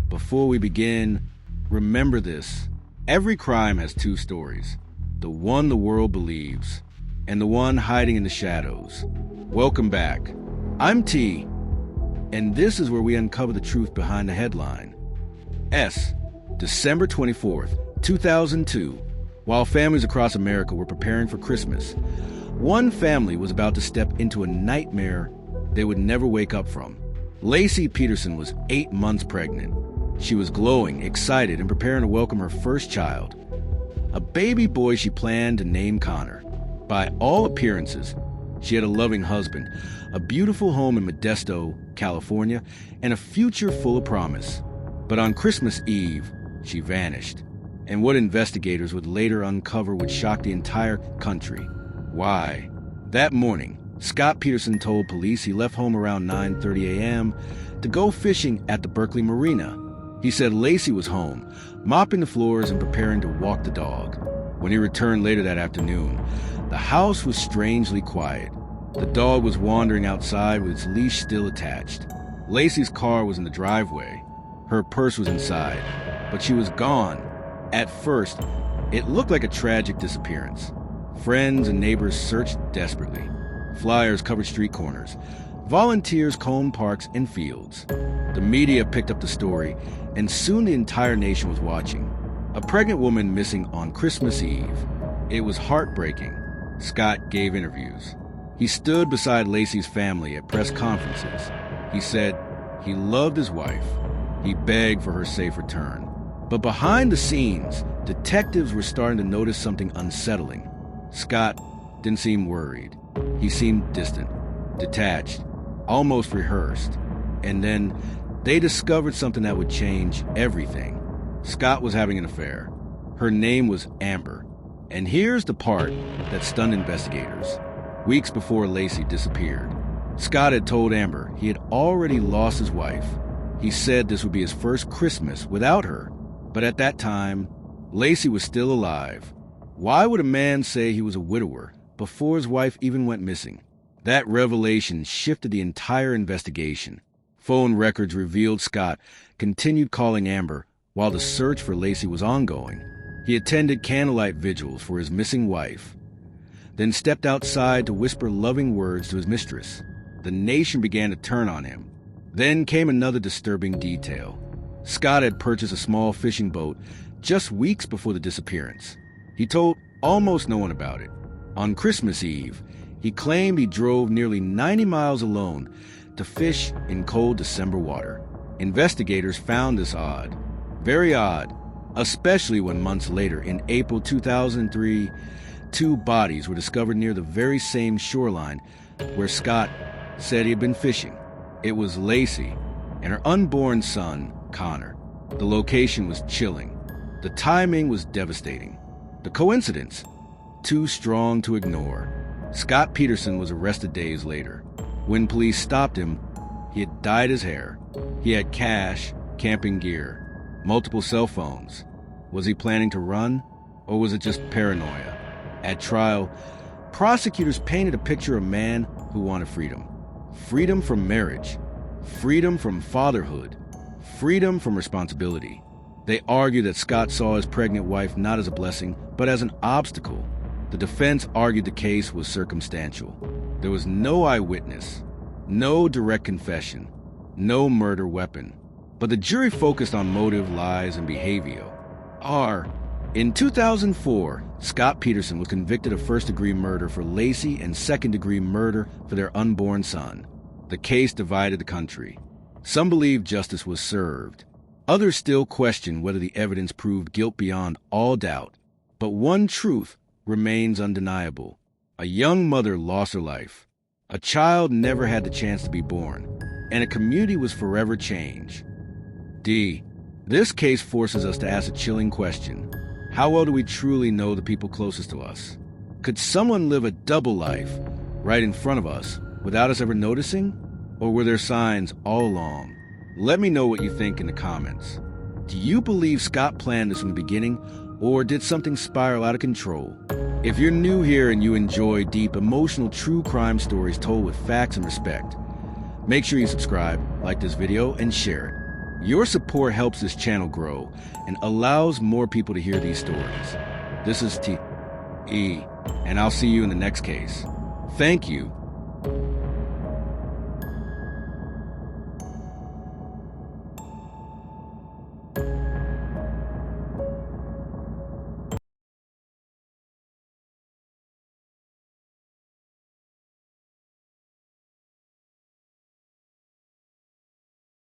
Before we begin, remember this. Every crime has two stories. The one the world believes, and the one hiding in the shadows. Welcome back. I'm T, and this is where we uncover the truth behind the headline. December 24th, 2002. While families across America were preparing for Christmas, one family was about to step into a nightmare they would never wake up from. Laci Peterson was 8 months pregnant. She was glowing, excited, and preparing to welcome her first child, a baby boy she planned to name Connor. By all appearances, she had a loving husband, a beautiful home in Modesto, California, and a future full of promise. But on Christmas Eve, she vanished, and what investigators would later uncover would shock the entire country. Why? That morning, Scott Peterson told police he left home around 9:30 a.m. to go fishing at the Berkeley Marina. He said Laci was home, mopping the floors and preparing to walk the dog. When he returned later that afternoon, the house was strangely quiet. The dog was wandering outside with its leash still attached. Laci's car was in the driveway. Her purse was inside, but she was gone. At first, it looked like a tragic disappearance. Friends and neighbors searched desperately. Flyers covered street corners. Volunteers combed parks and fields. The media picked up the story, and soon the entire nation was watching. A pregnant woman missing on Christmas Eve. It was heartbreaking. Scott gave interviews. He stood beside Laci's family at press conferences. He said he loved his wife. He begged for her safe return. But behind the scenes, detectives were starting to notice something unsettling. Scott didn't seem worried. He seemed distant, detached, almost rehearsed. And then they discovered something that would change everything. Scott was having an affair. Her name was Amber. And here's the part that stunned investigators. Weeks before Laci disappeared, Scott had told Amber he had already lost his wife. He said this would be his first Christmas without her. But at that time, Laci was still alive. Why would a man say he was a widower before his wife even went missing? That revelation shifted the entire investigation. Phone records revealed Scott continued calling Amber while the search for Laci was ongoing. He attended candlelight vigils for his missing wife, then stepped outside to whisper loving words to his mistress. The nation began to turn on him. Then came another disturbing detail. Scott had purchased a small fishing boat just weeks before the disappearance. He told almost no one about it. On Christmas Eve, he claimed he drove nearly 90 miles alone to fish in cold December water. Investigators found this odd, very odd, especially when months later, in April 2003, 2 bodies were discovered near the very same shoreline where Scott said he had been fishing. It was Laci and her unborn son, Connor. The location was chilling. The timing was devastating. The coincidence, too strong to ignore. Scott Peterson was arrested days later. When police stopped him, he had dyed his hair. He had cash, camping gear, multiple cell phones. Was he planning to run, or was it just paranoia? At trial, prosecutors painted a picture of a man who wanted freedom. Freedom from marriage, freedom from fatherhood, freedom from responsibility. They argued that Scott saw his pregnant wife not as a blessing, but as an obstacle. The defense argued the case was circumstantial. There was no eyewitness, no direct confession, no murder weapon. But the jury focused on motive, lies, and behavior. In 2004, Scott Peterson was convicted of first-degree murder for Laci and second-degree murder for their unborn son. The case divided the country. Some believed justice was served. Others still questioned whether the evidence proved guilt beyond all doubt. But one truth remains undeniable. A young mother lost her life. A child never had the chance to be born. And a community was forever changed. This case forces us to ask a chilling question. How well do we truly know the people closest to us? Could someone live a double life right in front of us without us ever noticing? Or were there signs all along? Let me know what you think in the comments. Do you believe Scott planned this from the beginning, or did something spiral out of control? If you're new here and you enjoy deep, emotional, true crime stories told with facts and respect, make sure you subscribe, like this video, and share it. Your support helps this channel grow and allows more people to hear these stories. This is T.E., and I'll see you in the next case. Thank you.